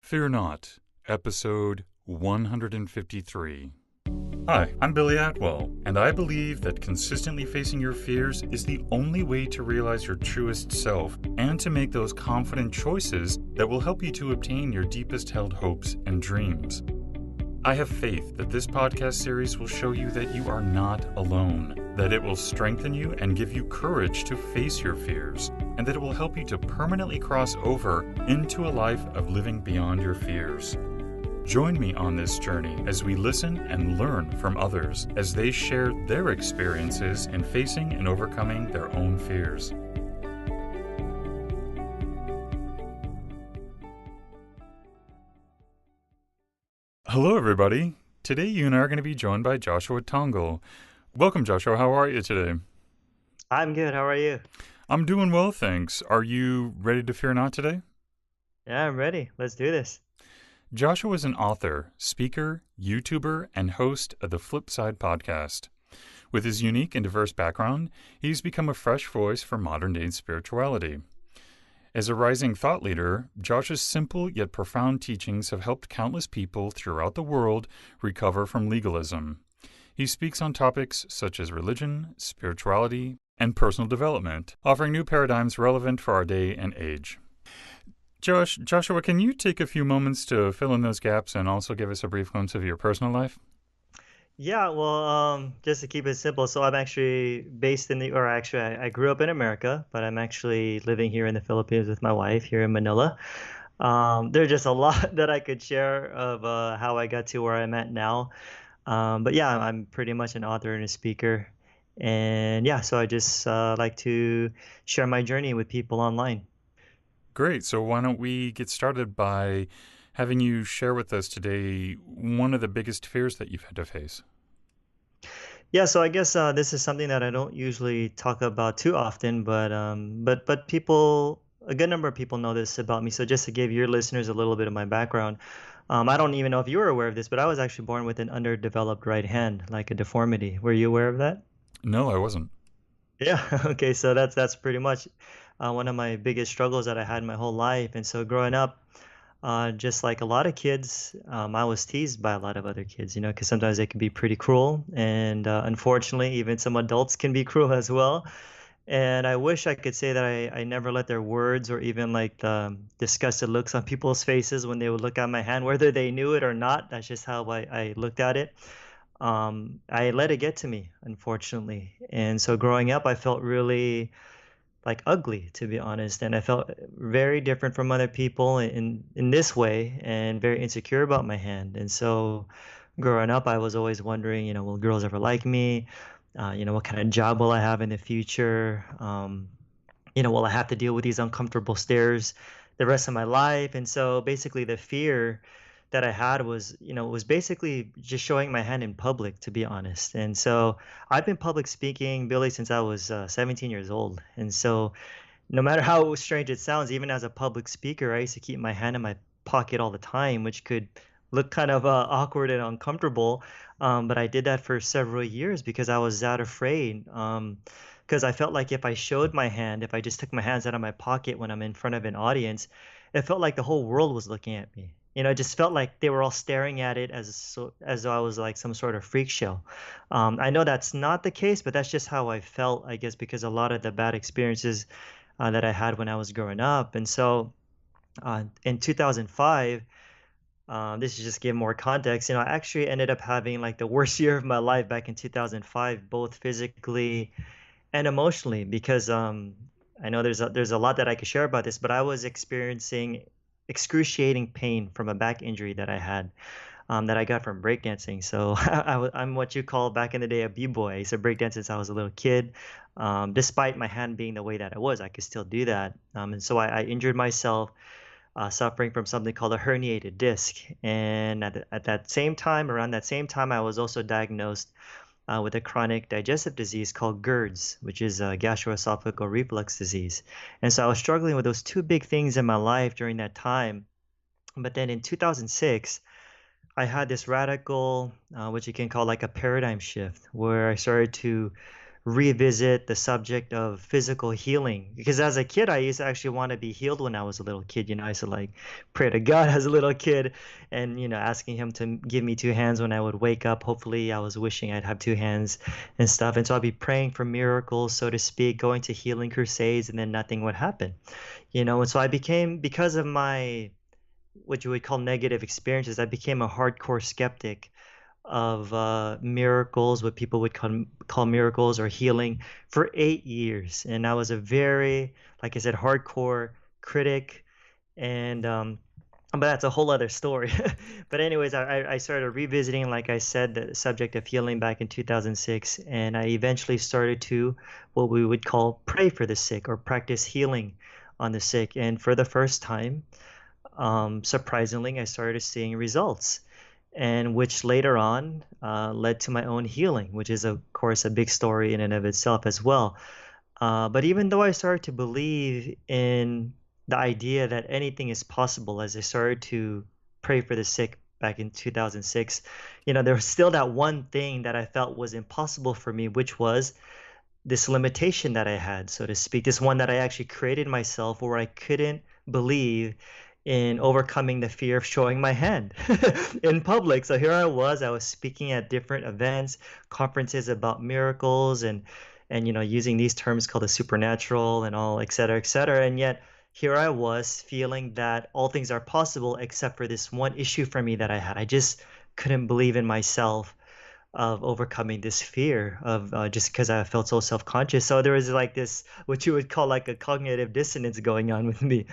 Fear Not, Episode 153. Hi, I'm Billy Atwell, and I believe that consistently facing your fears is the only way to realize your truest self and to make those confident choices that will help you to obtain your deepest held hopes and dreams. I have faith that this podcast series will show you that you are not alone, that it will strengthen you and give you courage to face your fears, and that it will help you to permanently cross over into a life of living beyond your fears. Join me on this journey as we listen and learn from others as they share their experiences in facing and overcoming their own fears. Hello, everybody. Today, you and I are going to be joined by Joshua Tongol. Welcome, Joshua. How are you today? I'm good. How are you? I'm doing well, thanks. Are you ready to fear not today? Yeah, I'm ready. Let's do this. Joshua is an author, speaker, YouTuber, and host of the Flip Side podcast. With his unique and diverse background, he's become a fresh voice for modern-day spirituality. As a rising thought leader, Josh's simple yet profound teachings have helped countless people throughout the world recover from legalism. He speaks on topics such as religion, spirituality, and personal development, offering new paradigms relevant for our day and age. Joshua, can you take a few moments to fill in those gaps and also give us a brief glimpse of your personal life? Yeah, well, just to keep it simple, so I'm actually based in or actually, I grew up in America, but I'm actually living here in the Philippines with my wife here in Manila. There's just a lot that I could share of how I got to where I'm at now. But yeah, I'm pretty much an author and a speaker. And yeah, so I just like to share my journey with people online. Great. So why don't we get started by having you share with us today one of the biggest fears that you've had to face? Yeah, so I guess this is something that I don't usually talk about too often, but people, a good number of people know this about me. So just to give your listeners a little bit of my background, I don't even know if you were aware of this, but I was actually born with an underdeveloped right hand, like a deformity. Were you aware of that? No, I wasn't. Yeah. Okay. So that's pretty much one of my biggest struggles that I had my whole life. And so growing up, just like a lot of kids, I was teased by a lot of other kids, because sometimes they can be pretty cruel. And unfortunately, even some adults can be cruel as well. And I wish I could say that I never let their words or even like the disgusted looks on people's faces when they would look at my hand, whether they knew it or not. That's just how I looked at it. I let it get to me, unfortunately. And so growing up, I felt really like ugly, to be honest, and I felt very different from other people in this way, and very insecure about my hand. And so growing up, I was always wondering, will girls ever like me? What kind of job will I have in the future? Will I have to deal with these uncomfortable stares the rest of my life? And so basically the fear that I had was, was basically just showing my hand in public, to be honest. And so I've been public speaking, Billy, since I was 17 years old. And so no matter how strange it sounds, even as a public speaker, I used to keep my hand in my pocket all the time, which could look kind of awkward and uncomfortable. But I did that for several years because I was that afraid. Because I felt like if I showed my hand, if I just took my hands out of my pocket when I'm in front of an audience, it felt like the whole world was looking at me. It just felt like they were all staring at it as though I was like some sort of freak show. I know that's not the case, but that's just how I felt, I guess, because a lot of the bad experiences that I had when I was growing up. And so in 2005, this is just give more context. I actually ended up having like the worst year of my life back in 2005, both physically and emotionally, because I know there's a lot that I could share about this, but I was experiencing excruciating pain from a back injury that I had. That I got from breakdancing. So I'm what you call back in the day a b-boy. I used to breakdance since I was a little kid. Despite my hand being the way that it was, I could still do that. And so I injured myself suffering from something called a herniated disc. And at that same time, around that same time, I was also diagnosed with a chronic digestive disease called GERDS, which is gastroesophageal reflux disease. And so I was struggling with those two big things in my life during that time. But then in 2006, I had this radical, what you can call like a paradigm shift, where I started to revisit the subject of physical healing. Because as a kid, I used to actually want to be healed when I was a little kid. I used to like pray to God as a little kid and, asking Him to give me two hands when I would wake up. Hopefully, I was wishing I'd have two hands and stuff. And so I'd be praying for miracles, so to speak, going to healing crusades, and then nothing would happen. And so I became, because of my what you would call negative experiences, I became a hardcore skeptic of miracles, what people would call miracles or healing, for 8 years. And I was a very, like I said, hardcore critic. And but that's a whole other story. But anyways, I started revisiting, like I said, the subject of healing back in 2006, and I eventually started to what we would call pray for the sick or practice healing on the sick. And for the first time, surprisingly, I started seeing results, and which later on led to my own healing, which is, of course, a big story in and of itself as well. But even though I started to believe in the idea that anything is possible as I started to pray for the sick back in 2006, there was still that one thing that I felt was impossible for me, which was this limitation that I had, so to speak, this one that I actually created myself, where I couldn't believe in overcoming the fear of showing my hand in public. So here I was speaking at different events, conferences about miracles, and using these terms called the supernatural and all, et cetera, et cetera. And yet here I was feeling that all things are possible except for this one issue for me that I had. I just couldn't believe in myself of overcoming this fear of just because I felt so self-conscious. So there was like this, what you would call like a cognitive dissonance going on with me,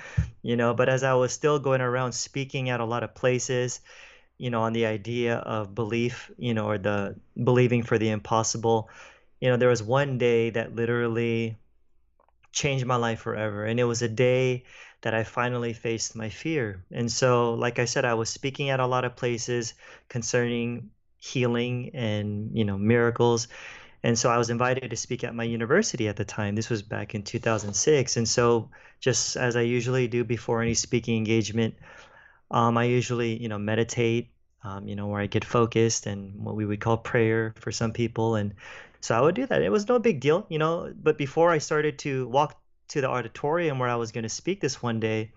But as I was still going around speaking at a lot of places, on the idea of belief, or the believing for the impossible, there was one day that literally changed my life forever. And it was a day that I finally faced my fear. And so, like I said, I was speaking at a lot of places concerning healing and, miracles. And so I was invited to speak at my university at the time. This was back in 2006. And so, just as I usually do before any speaking engagement, I usually, meditate, where I get focused and what we would call prayer for some people. And so I would do that. It was no big deal, But before I started to walk to the auditorium where I was going to speak this one day,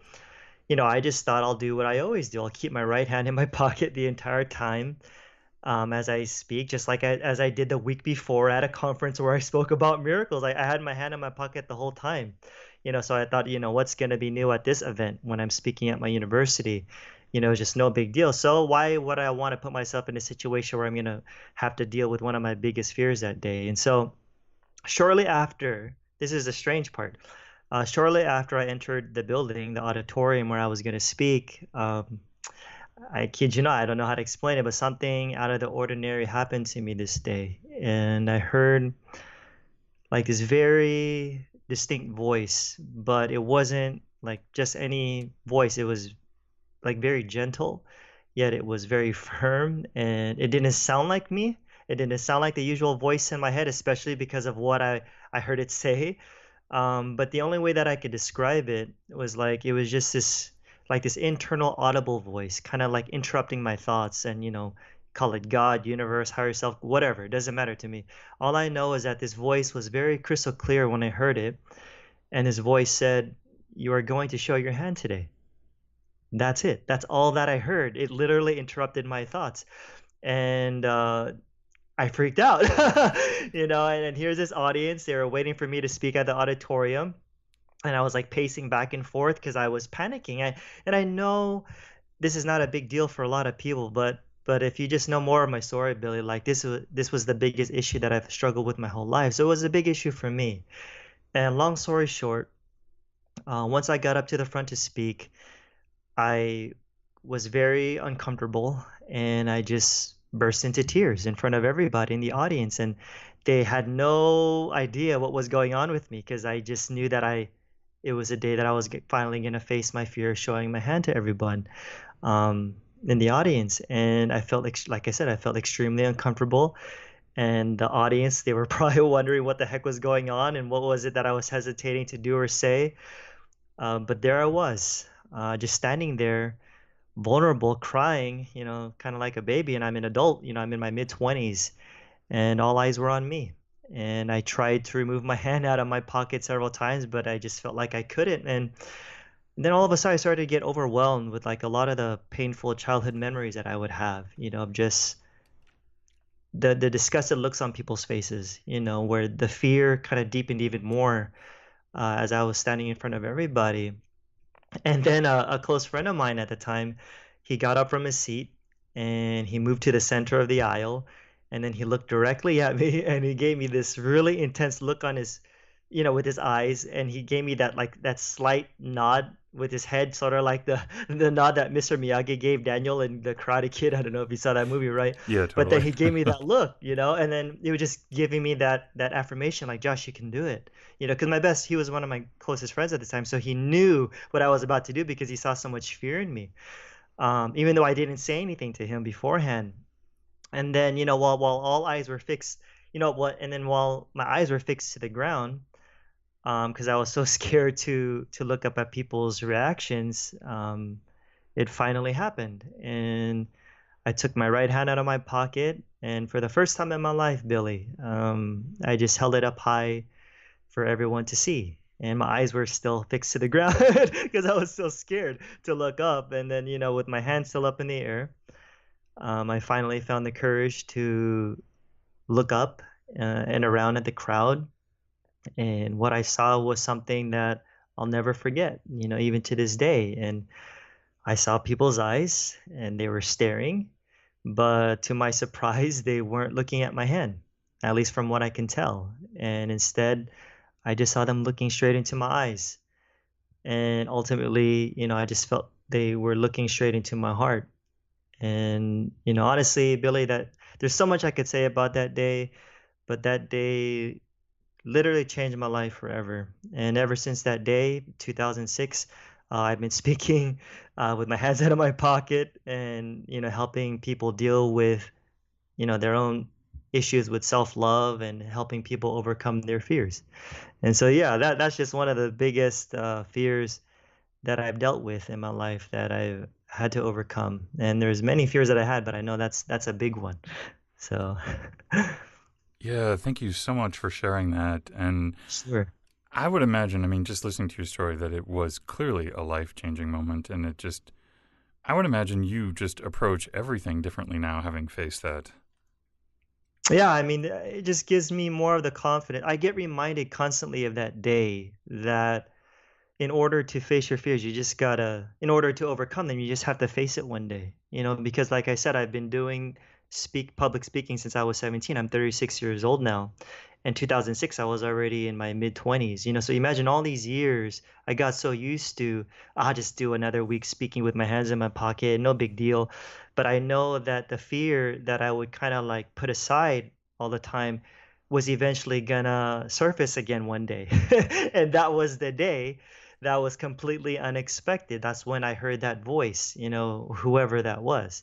I just thought I'll do what I always do. I'll keep my right hand in my pocket the entire time as I speak, just like as I did the week before at a conference where I spoke about miracles. I had my hand in my pocket the whole time, so I thought, what's going to be new at this event when I'm speaking at my university? Just no big deal. So why would I want to put myself in a situation where I'm going to have to deal with one of my biggest fears that day? And so shortly after, this is the strange part. Shortly after I entered the building, the auditorium where I was going to speak, I kid you not, I don't know how to explain it, but something out of the ordinary happened to me this day. And I heard like this very distinct voice, but it wasn't like just any voice. It was like very gentle, yet it was very firm, and it didn't sound like me. It didn't sound like the usual voice in my head, especially because of what I heard it say. But the only way that I could describe it was like it was just this like this internal audible voice, kind of like interrupting my thoughts, and call it God, universe, higher self, whatever. It doesn't matter to me. All I know is that this voice was very crystal clear when I heard it, and his voice said, "You are going to show your hand today." That's it. That's all that I heard. It literally interrupted my thoughts, and I freaked out, And here's this audience. They were waiting for me to speak at the auditorium, and I was like pacing back and forth because I was panicking. And I know this is not a big deal for a lot of people, but if you just know more of my story, Billy, like this was the biggest issue that I've struggled with my whole life. So it was a big issue for me. And long story short, once I got up to the front to speak, I was very uncomfortable, and I just burst into tears in front of everybody in the audience. And they had no idea what was going on with me because I just knew that it was a day that I was finally going to face my fear of showing my hand to everyone in the audience. And I felt, like I said, I felt extremely uncomfortable. And the audience, they were probably wondering what the heck was going on and what was it that I was hesitating to do or say. But there I was, just standing there, vulnerable, crying, kind of like a baby. And I'm an adult, I'm in my mid 20s, and all eyes were on me. and I tried to remove my hand out of my pocket several times, but I just felt like I couldn't. And then all of a sudden, I started to get overwhelmed with like a lot of the painful childhood memories that I would have, of just the disgusted looks on people's faces, where the fear kind of deepened even more as I was standing in front of everybody. And then a close friend of mine at the time, he got up from his seat and he moved to the center of the aisle. And then he looked directly at me and he gave me this really intense look on his, with his eyes. And he gave me that like that slight nod with his head, sort of like the the nod that Mr. Miyagi gave Daniel in The Karate Kid. I don't know if you saw that movie, right? Yeah, But then totally. he gave me that look, and then he was just giving me that affirmation, like, Josh, you can do it. Because he was one of my closest friends at the time, so he knew what I was about to do because he saw so much fear in me. Even though I didn't say anything to him beforehand. And then, while all eyes were fixed, and then while my eyes were fixed to the ground, because I was so scared to look up at people's reactions, it finally happened. And I took my right hand out of my pocket, and for the first time in my life, Billy, I just held it up high for everyone to see. And my eyes were still fixed to the ground because I was so scared to look up. And then, with my hand still up in the air, I finally found the courage to look up and around at the crowd. And what I saw was something that I'll never forget, even to this day. And I saw people's eyes and they were staring, but to my surprise, they weren't looking at my hand, at least from what I can tell. And instead, I just saw them looking straight into my eyes. And ultimately, I just felt they were looking straight into my heart. And, honestly, Billy, that there's so much I could say about that day, but that day literally changed my life forever. And ever since that day, 2006, I've been speaking with my hands out of my pocket and, helping people deal with, their own issues with self-love and helping people overcome their fears. And so, yeah, that's just one of the biggest fears that I've dealt with in my life that I've had to overcome. And there's many fears that I had, but I know that's a big one. So, Yeah, thank you so much for sharing that. And sure. I would imagine, I mean, just listening to your story, that it was clearly a life changing moment. And it just, I would imagine you just approach everything differently now, having faced that. Yeah, I mean, it just gives me more of the confidence. I get reminded constantly of that day that in order to face your fears, you just gotta, in order to overcome them, you just have to face it one day. Because like I said, I've been doing public speaking since I was 17. I'm 36 years old now. In 2006, I was already in my mid 20s. So imagine all these years, I got so used to, I'll just do another week speaking with my hands in my pocket, no big deal. But I know that the fear that I would kind of like put aside all the time was eventually gonna surface again one day. And that was the day that was completely unexpected. That's when I heard that voice, whoever that was.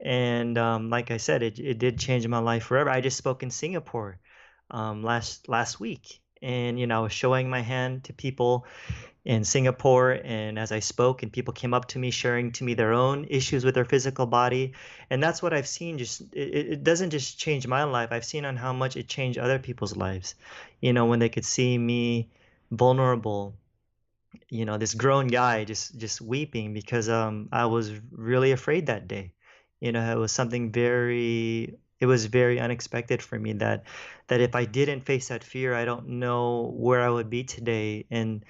And like I said, it did change my life forever. I just spoke in Singapore last week, and I was showing my hand to people in Singapore, and as I spoke, and people came up to me, sharing to me their own issues with their physical body, and that's what I've seen. Just it doesn't just change my life. I've seen on how much it changed other people's lives. When they could see me vulnerable, this grown guy just weeping because I was really afraid that day. It was something it was very unexpected for me that if I didn't face that fear, I don't know where I would be today. And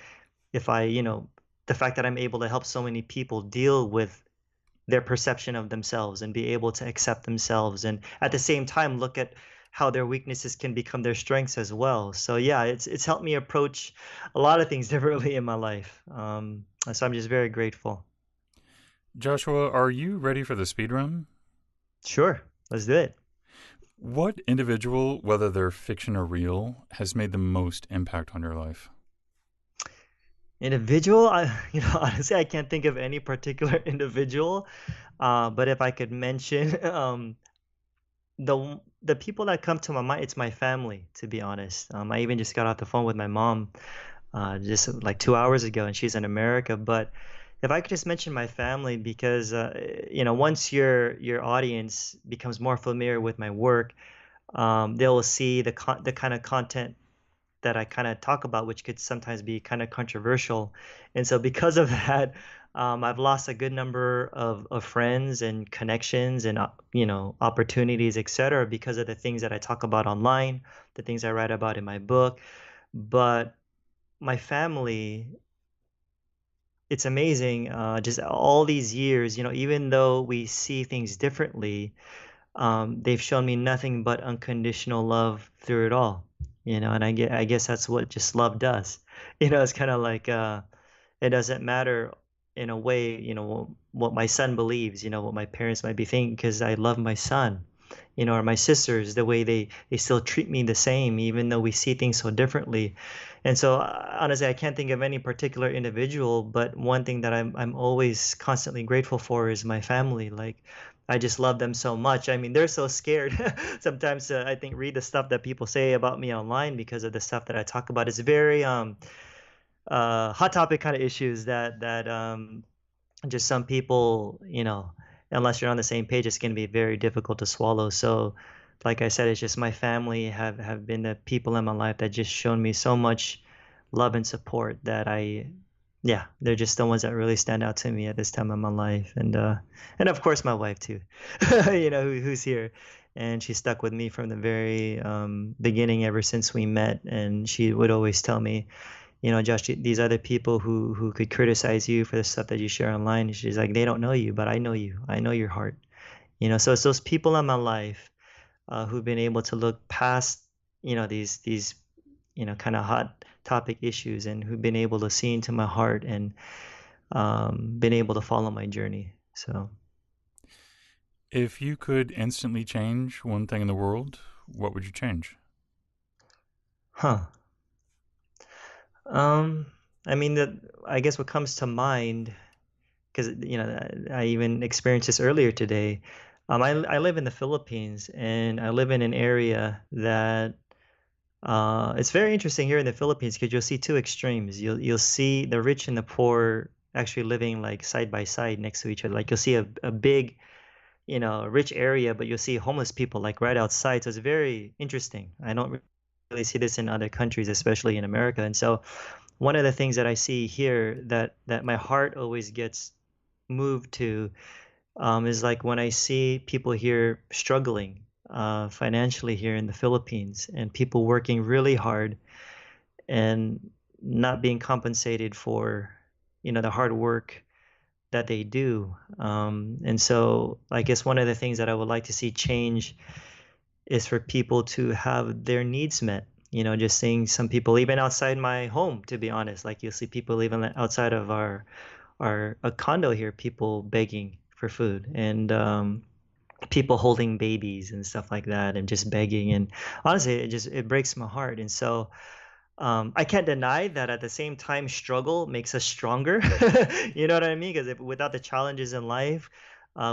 if I, the fact that I'm able to help so many people deal with their perception of themselves and be able to accept themselves and at the same time look at how their weaknesses can become their strengths as well. So yeah, it's helped me approach a lot of things differently in my life. So I'm just very grateful. Joshua, are you ready for the speed run? Sure, let's do it. What individual, whether they're fiction or real, has made the most impact on your life? Individual, honestly, I can't think of any particular individual. But if I could mention, the people that come to my mind, it's my family, to be honest. I even just got off the phone with my mom just like 2 hours ago, and she's in America. But if I could just mention my family, because once your audience becomes more familiar with my work, they will see the kind of content that I kind of talk about, which could sometimes be kind of controversial. And so because of that, I've lost a good number of friends and connections and opportunities, etc., because of the things that I talk about online, the things I write about in my book. But my family, it's amazing. Just all these years, even though we see things differently, they've shown me nothing but unconditional love through it all. And I guess that's what just love does. It's kind of like it doesn't matter in a way, what my son believes, what my parents might be thinking, because I love my son, or my sisters, the way they still treat me the same, even though we see things so differently. And so honestly, I can't think of any particular individual, but one thing that I'm always constantly grateful for is my family. Like, I just love them so much. I mean, they're so scared. Sometimes I think read the stuff that people say about me online because of the stuff that I talk about. It's very hot topic kind of issues that just some people, unless you're on the same page, it's going to be very difficult to swallow. So, like I said, it's just my family have been the people in my life that just shown me so much love and support that yeah, they're just the ones that really stand out to me at this time of my life. And of course my wife too, who's here. And she stuck with me from the very beginning, ever since we met. And she would always tell me, Josh, these other people who could criticize you for the stuff that you share online, she's like, they don't know you, but I know you. I know your heart. So it's those people in my life who've been able to look past, these kind of hot topic issues, and who've been able to see into my heart and been able to follow my journey. So, If you could instantly change one thing in the world, what would you change? huh. Um, I mean, I guess what comes to mind, because I even experienced this earlier today. I live in the Philippines, and I live in an area that it's very interesting here in the Philippines, because you'll see two extremes. You'll see the rich and the poor actually living like side by side next to each other. Like, you'll see a big, rich area, but you'll see homeless people like right outside. So it's very interesting. I don't really see this in other countries, especially in America. And so one of the things that I see here that my heart always gets moved to, is like when I see people here struggling financially here in the Philippines, and people working really hard and not being compensated for, the hard work that they do. And so I guess one of the things that I would like to see change is for people to have their needs met. Just seeing some people, even outside my home, to be honest, like you'll see people even outside of our a condo here, people begging for food, and people holding babies and stuff like that, and just begging. And honestly, it breaks my heart. And so I can't deny that at the same time, struggle makes us stronger. You know what I mean? Because without the challenges in life,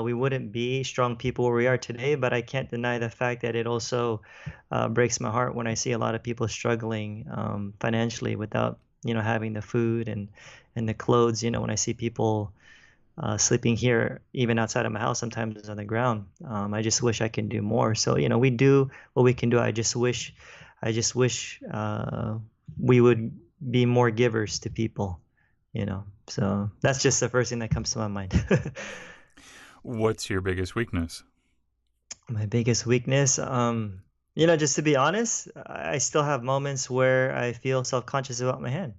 we wouldn't be strong people where we are today. But I can't deny the fact that it also breaks my heart when I see a lot of people struggling financially without, having the food and the clothes. When I see people sleeping here, even outside of my house, sometimes on the ground. I just wish I can do more. So, we do what we can do. I just wish we would be more givers to people. So that's just the first thing that comes to my mind. What's your biggest weakness? My biggest weakness, just to be honest, I still have moments where I feel self-conscious about my hand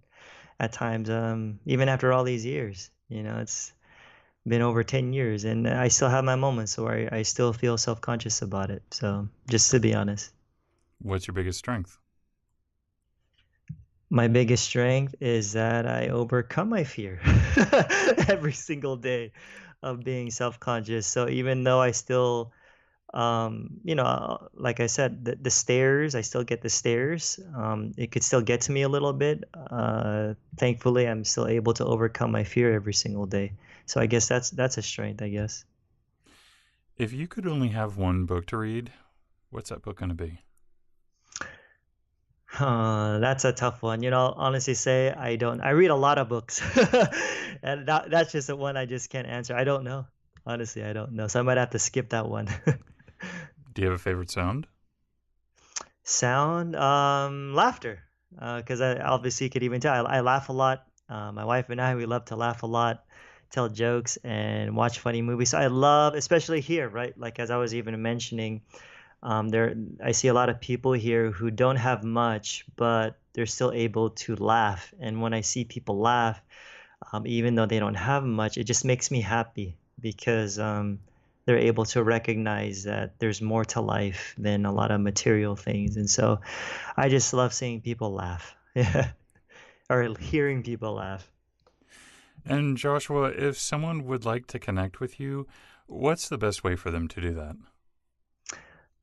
at times, even after all these years. It's been over 10 years, and I still have my moments where I still feel self-conscious about it. So, just to be honest, What's your biggest strength? my biggest strength is that I overcome my fear every single day of being self-conscious. So, even though I still, like I said, the stairs, I still get the stairs. It could still get to me a little bit. Thankfully, I'm still able to overcome my fear every single day. So I guess that's a strength, I guess. If you could only have one book to read, what's that book going to be? That's a tough one. I'll honestly say I don't. I read a lot of books, and that's just the one I just can't answer. I don't know. Honestly, I don't know. So I might have to skip that one. Do you have a favorite sound? Sound, laughter, because I obviously you could even tell I laugh a lot. My wife and I, we love to laugh a lot, tell jokes, and watch funny movies. So I love, especially here, right? Like as I was even mentioning, there I see a lot of people here who don't have much, but they're still able to laugh. And when I see people laugh, even though they don't have much, it just makes me happy because they're able to recognize that there's more to life than a lot of material things. And so I just love seeing people laugh. Yeah. Or hearing people laugh. And Joshua, if someone would like to connect with you, what's the best way for them to do that?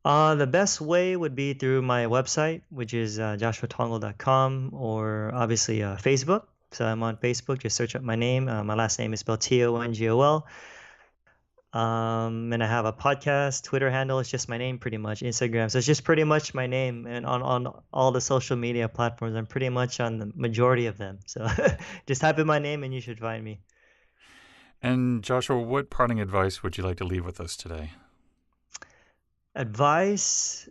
The best way would be through my website, which is joshuatongol.com, or obviously Facebook. So I'm on Facebook. Just search up my name. My last name is spelled Tongol. And I have a podcast, Twitter handle. It's just my name, pretty much. Instagram. So it's just pretty much my name. And on all the social media platforms, I'm pretty much on the majority of them. So just type in my name and you should find me. And Joshua, what parting advice would you like to leave with us today? Advice,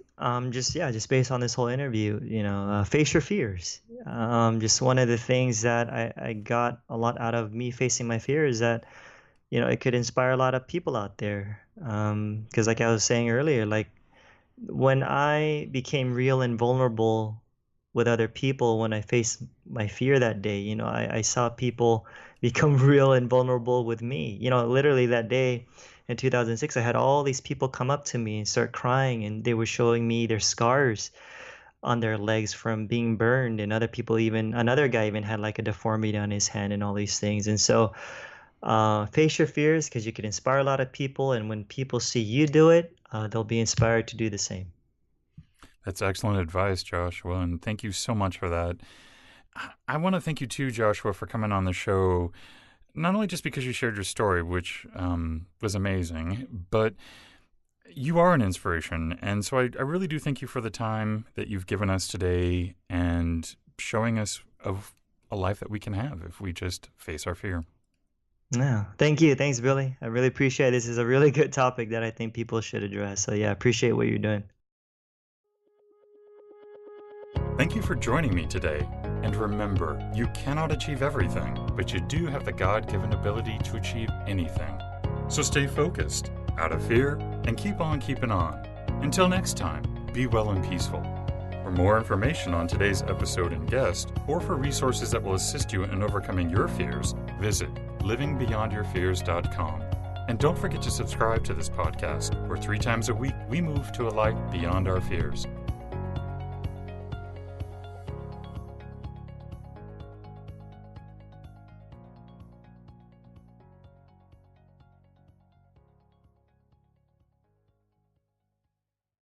just yeah, just based on this whole interview, face your fears. Just one of the things that I got a lot out of me facing my fear is that it could inspire a lot of people out there. Because like I was saying earlier, like when I became real and vulnerable with other people, when I faced my fear that day, I saw people become real and vulnerable with me. Literally that day in 2006, I had all these people come up to me and start crying, and they were showing me their scars on their legs from being burned, and other people, even another guy even had like a deformity on his hand and all these things. And so face your fears because you can inspire a lot of people, and when people see you do it, they'll be inspired to do the same. That's excellent advice, Joshua, and thank you so much for that. I want to thank you too, Joshua, for coming on the show, not only just because you shared your story, which was amazing, but you are an inspiration. And so I really do thank you for the time that you've given us today and showing us of a life that we can have if we just face our fear. Yeah, thank you. Thanks, Billy. I really appreciate it. This is a really good topic that I think people should address. So yeah, appreciate what you're doing. Thank you for joining me today. And remember, you cannot achieve everything, but you do have the God-given ability to achieve anything. So stay focused, out of fear, and keep on keeping on. Until next time, be well and peaceful. For more information on today's episode and guest, or for resources that will assist you in overcoming your fears, visit livingbeyondyourfears.com. And don't forget to subscribe to this podcast, where 3 times a week we move to a life beyond our fears.